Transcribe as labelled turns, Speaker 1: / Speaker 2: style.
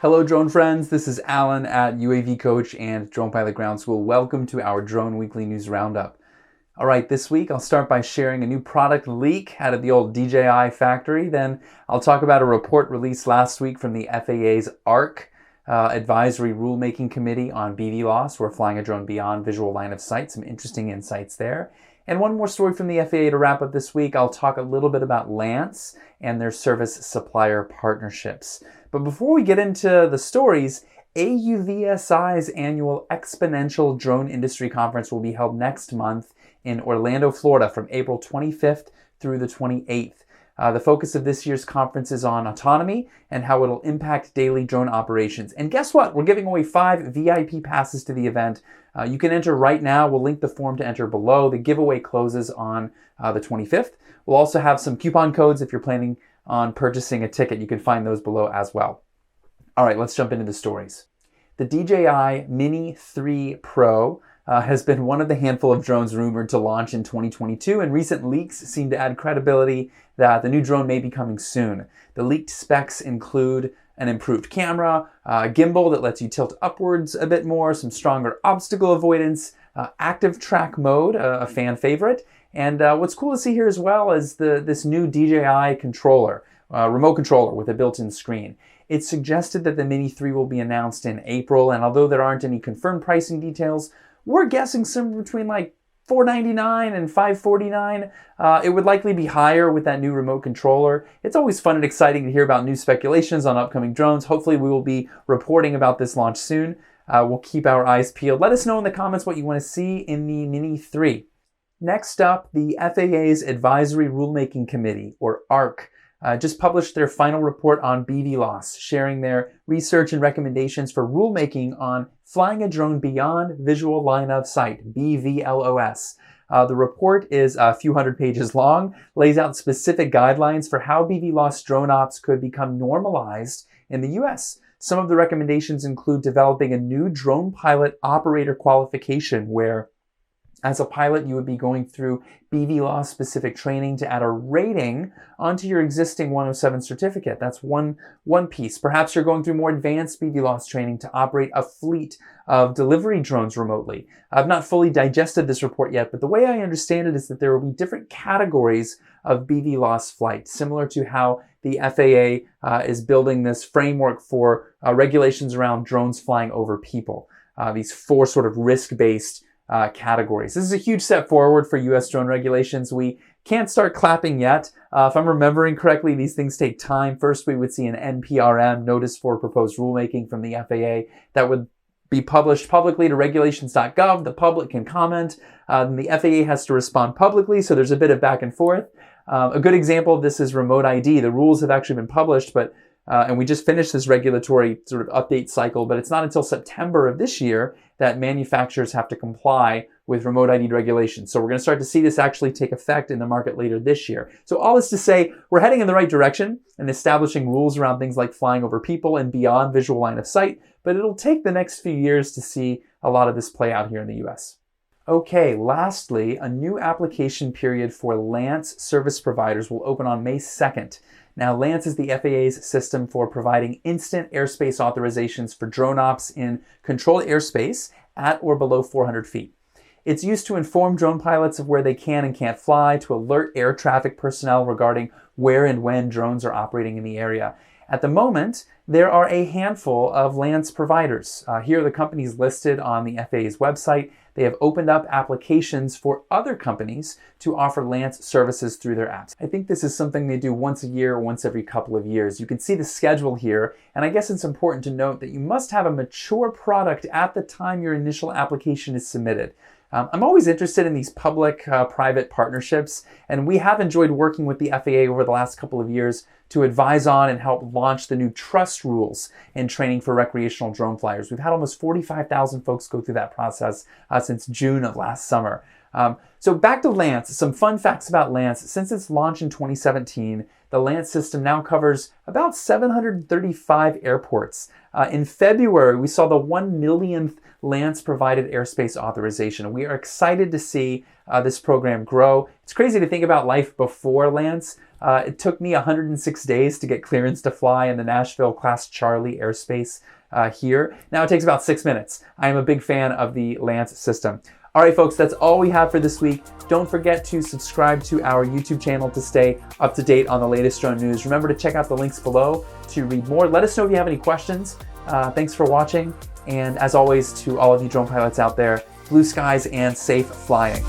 Speaker 1: Hello drone friends, this is Alan at UAV Coach and Drone Pilot Ground School. Welcome to our Drone Weekly News Roundup. Alright, this week I'll start by sharing a new product leak out of the old DJI factory. Then I'll talk about a report released last week from the FAA's ARC Advisory Rulemaking Committee on BVLOS. We're flying a drone beyond visual line of sight. Some interesting insights there. And one more story from the FAA to wrap up this week. I'll talk a little bit about LAANC and their service supplier partnerships. But before we get into the stories, AUVSI's annual Exponential Drone Industry Conference will be held next month in Orlando, Florida from April 25th through the 28th. The focus of this year's conference is on autonomy and how it'll impact daily drone operations. And guess what? We're giving away 5 VIP passes to the event. You can enter right now. We'll link the form to enter below. The giveaway closes on the 25th. We'll also have some coupon codes if you're planning on purchasing a ticket. You can find those below as well. All right, let's jump into the stories. The DJI Mini 3 Pro has been one of the handful of drones rumored to launch in 2022, and recent leaks seem to add credibility that the new drone may be coming soon. The leaked specs include an improved camera, a gimbal that lets you tilt upwards a bit more, some stronger obstacle avoidance, active track mode, a fan favorite, and what's cool to see here as well is this new DJI controller, remote controller with a built-in screen. It's suggested that the Mini 3 will be announced in April, and although there aren't any confirmed pricing details, we're guessing somewhere between like $499 and $549. It would likely be higher with that new remote controller. It's always fun and exciting to hear about new speculations on upcoming drones. Hopefully we will be reporting about this launch soon. We'll keep our eyes peeled. Let us know in the comments what you want to see in the Mini 3. Next up, the FAA's Advisory Rulemaking Committee, or ARC, just published their final report on BVLOS, sharing their research and recommendations for rulemaking on flying a drone beyond visual line of sight, BVLOS. The report is a few hundred pages long, lays out specific guidelines for how BVLOS drone ops could become normalized in the US. Some of the recommendations include developing a new drone pilot operator qualification where as a pilot, you would be going through BVLOS specific training to add a rating onto your existing 107 certificate. That's one piece. Perhaps you're going through more advanced BVLOS training to operate a fleet of delivery drones remotely. I've not fully digested this report yet, but the way I understand it is that there will be different categories of BVLOS flight, similar to how the FAA is building this framework for regulations around drones flying over people. These 4 sort of risk-based categories. This is a huge step forward for US drone regulations. We can't start clapping yet. If I'm remembering correctly, these things take time. First, we would see an NPRM, Notice for Proposed Rulemaking from the FAA, that would be published publicly to regulations.gov. The public can comment. The FAA has to respond publicly, so there's a bit of back and forth. A good example of this is remote ID. The rules have actually been published, but and we just finished this regulatory sort of update cycle, but it's not until September of this year that manufacturers have to comply with remote ID regulations. So we're going to start to see this actually take effect in the market later this year. So all this to say, we're heading in the right direction and establishing rules around things like flying over people and beyond visual line of sight, but it'll take the next few years to see a lot of this play out here in the US. Okay, lastly, a new application period for LAANC service providers will open on May 2nd. Now, LAANC is the FAA's system for providing instant airspace authorizations for drone ops in controlled airspace at or below 400 feet. It's used to inform drone pilots of where they can and can't fly, to alert air traffic personnel regarding where and when drones are operating in the area. At the moment, there are a handful of LAANC providers. Here are the companies listed on the FAA's website. They have opened up applications for other companies to offer LAANC services through their apps. I think this is something they do once a year or once every couple of years. You can see the schedule here, and I guess it's important to note that you must have a mature product at the time your initial application is submitted. I'm always interested in these public-private partnerships, and we have enjoyed working with the FAA over the last couple of years to advise on and help launch the new trust rules and training for recreational drone flyers. We've had almost 45,000 folks go through that process since June of last summer. So back to LAANC, some fun facts about LAANC. Since its launch in 2017, the LAANC system now covers about 735 airports. In February, we saw the 1 millionth LAANC provided airspace authorization. We are excited to see this program grow. It's crazy to think about life before LAANC. It took me 106 days to get clearance to fly in the Nashville Class Charlie airspace here. Now it takes about 6 minutes. I am a big fan of the LAANC system. All right, folks, that's all we have for this week. Don't forget to subscribe to our YouTube channel to stay up to date on the latest drone news. Remember to check out the links below to read more. Let us know if you have any questions. Thanks for watching. And as always, to all of you drone pilots out there, blue skies and safe flying.